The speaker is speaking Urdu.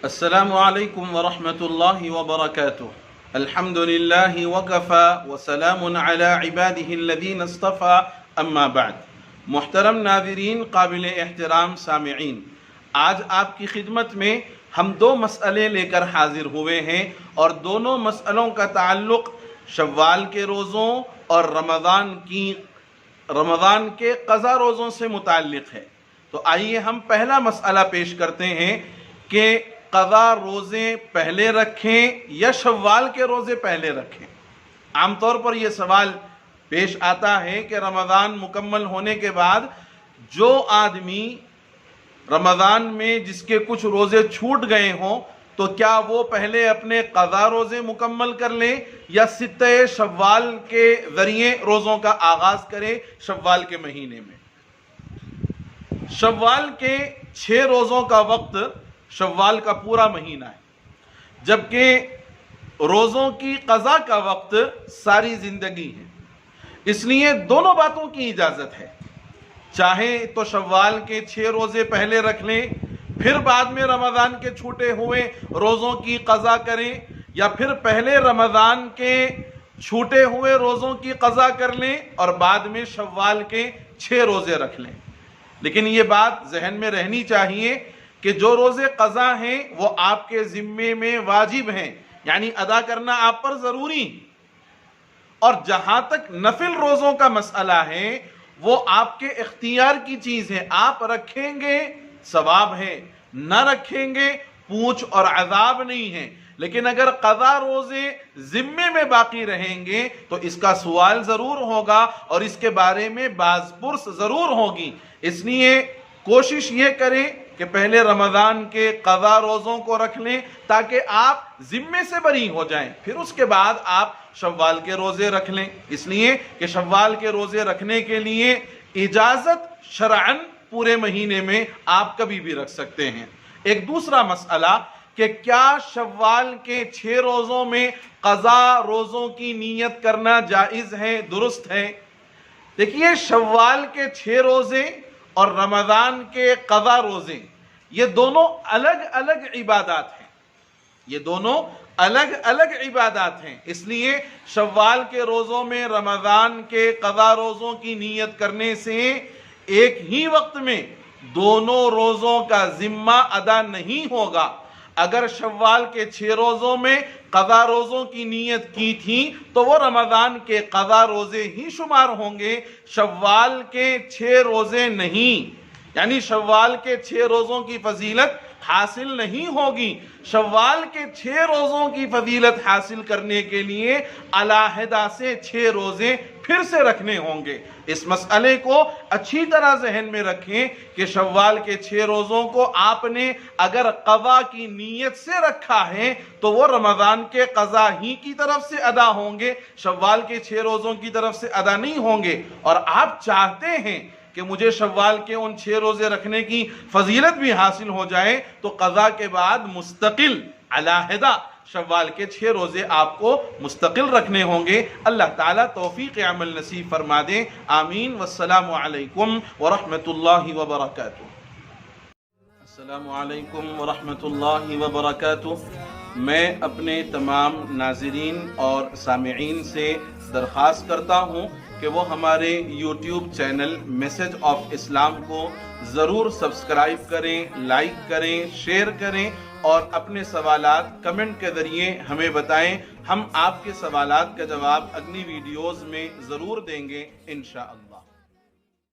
السلام علیکم ورحمۃ اللہ وبرکاتہ۔ الحمد للہ وکفی وسلام علی عبادہ الذین اصطفی، اما بعد۔ محترم ناظرین، قابل احترام سامعین، آج آپ کی خدمت میں ہم دو مسئلے لے کر حاضر ہوئے ہیں، اور دونوں مسئلوں کا تعلق شوال کے روزوں اور رمضان کے قضا روزوں سے متعلق ہے۔ تو آئیے ہم پہلا مسئلہ پیش کرتے ہیں کہ قضا روزے پہلے رکھیں یا شوال کے روزے پہلے رکھیں۔ عام طور پر یہ سوال پیش آتا ہے کہ رمضان مکمل ہونے کے بعد جو آدمی رمضان میں جس کے کچھ روزے چھوٹ گئے ہوں تو کیا وہ پہلے اپنے قضا روزے مکمل کر لیں یا ستہ شوال کے ذریعے روزوں کا آغاز کرے شوال کے مہینے میں۔ شوال کے 6 روزوں کا وقت شوال کا پورا مہینہ ہے، جبکہ روزوں کی قضا کا وقت ساری زندگی ہے۔ اس لیے دونوں باتوں کی اجازت ہے، چاہے تو شوال کے 6 روزے پہلے رکھ لیں، پھر بعد میں رمضان کے چھوٹے ہوئے روزوں کی قضا کریں، یا پھر پہلے رمضان کے چھوٹے ہوئے روزوں کی قضا کر لیں اور بعد میں شوال کے 6 روزے رکھ لیں۔ لیکن یہ بات ذہن میں رہنی چاہیے کہ جو روزے قضا ہیں وہ آپ کے ذمے میں واجب ہیں، یعنی ادا کرنا آپ پر ضروری، اور جہاں تک نفل روزوں کا مسئلہ ہے وہ آپ کے اختیار کی چیز ہے۔ آپ رکھیں گے ثواب ہے، نہ رکھیں گے پوچھ اور عذاب نہیں ہے۔ لیکن اگر قضا روزے ذمے میں باقی رہیں گے تو اس کا سوال ضرور ہوگا اور اس کے بارے میں باز پرس ضرور ہوگی۔ اس لیے کوشش یہ کریں کہ پہلے رمضان کے قضا روزوں کو رکھ لیں تاکہ آپ ذمے سے بری ہو جائیں، پھر اس کے بعد آپ شوال کے روزے رکھ لیں۔ اس لیے کہ شوال کے روزے رکھنے کے لیے اجازت شرعاً پورے مہینے میں آپ کبھی بھی رکھ سکتے ہیں۔ ایک دوسرا مسئلہ کہ کیا شوال کے 6 روزوں میں قضا روزوں کی نیت کرنا جائز ہے، درست ہے؟ دیکھیے، شوال کے 6 روزے اور رمضان کے قضا روزے یہ دونوں الگ الگ عبادات ہیں، یہ دونوں الگ الگ عبادات ہیں۔ اس لیے شوال کے روزوں میں رمضان کے قضا روزوں کی نیت کرنے سے ایک ہی وقت میں دونوں روزوں کا ذمہ ادا نہیں ہوگا۔ اگر شوال کے 6 روزوں میں قضا روزوں کی نیت کی تھی تو وہ رمضان کے قضا روزے ہی شمار ہوں گے، شوال کے 6 روزے نہیں، یعنی شوال کے 6 روزوں کی فضیلت حاصل نہیں ہوگی۔ شوال کے 6 روزوں کی فضیلت حاصل کرنے کے لیے علیحدہ سے 6 روزے پھر سے رکھنے ہوں گے۔ اس مسئلے کو اچھی طرح ذہن میں رکھیں کہ شوال کے 6 روزوں کو آپ نے اگر قضا کی نیت سے رکھا ہے تو وہ رمضان کے قضا ہی کی طرف سے ادا ہوں گے، شوال کے 6 روزوں کی طرف سے ادا نہیں ہوں گے۔ اور آپ چاہتے ہیں کہ مجھے شوال کے ان 6 روزے رکھنے کی فضیلت بھی حاصل ہو جائے تو قضا کے بعد مستقل علیحدہ شوال کے 6 روزے آپ کو مستقل رکھنے ہوں گے۔ اللہ تعالیٰ توفیق عمل نصیب فرما دے، آمین۔ والسلام علیکم ورحمۃ اللہ وبرکاتہ۔ السلام علیکم ورحمۃ اللہ وبرکاتہ۔ میں اپنے تمام ناظرین اور سامعین سے درخواست کرتا ہوں کہ وہ ہمارے یوٹیوب چینل میسج آف اسلام کو ضرور سبسکرائب کریں، لائک کریں، شیئر کریں اور اپنے سوالات کمنٹ کے ذریعے ہمیں بتائیں۔ ہم آپ کے سوالات کا جواب اگلی ویڈیوز میں ضرور دیں گے انشاءاللہ۔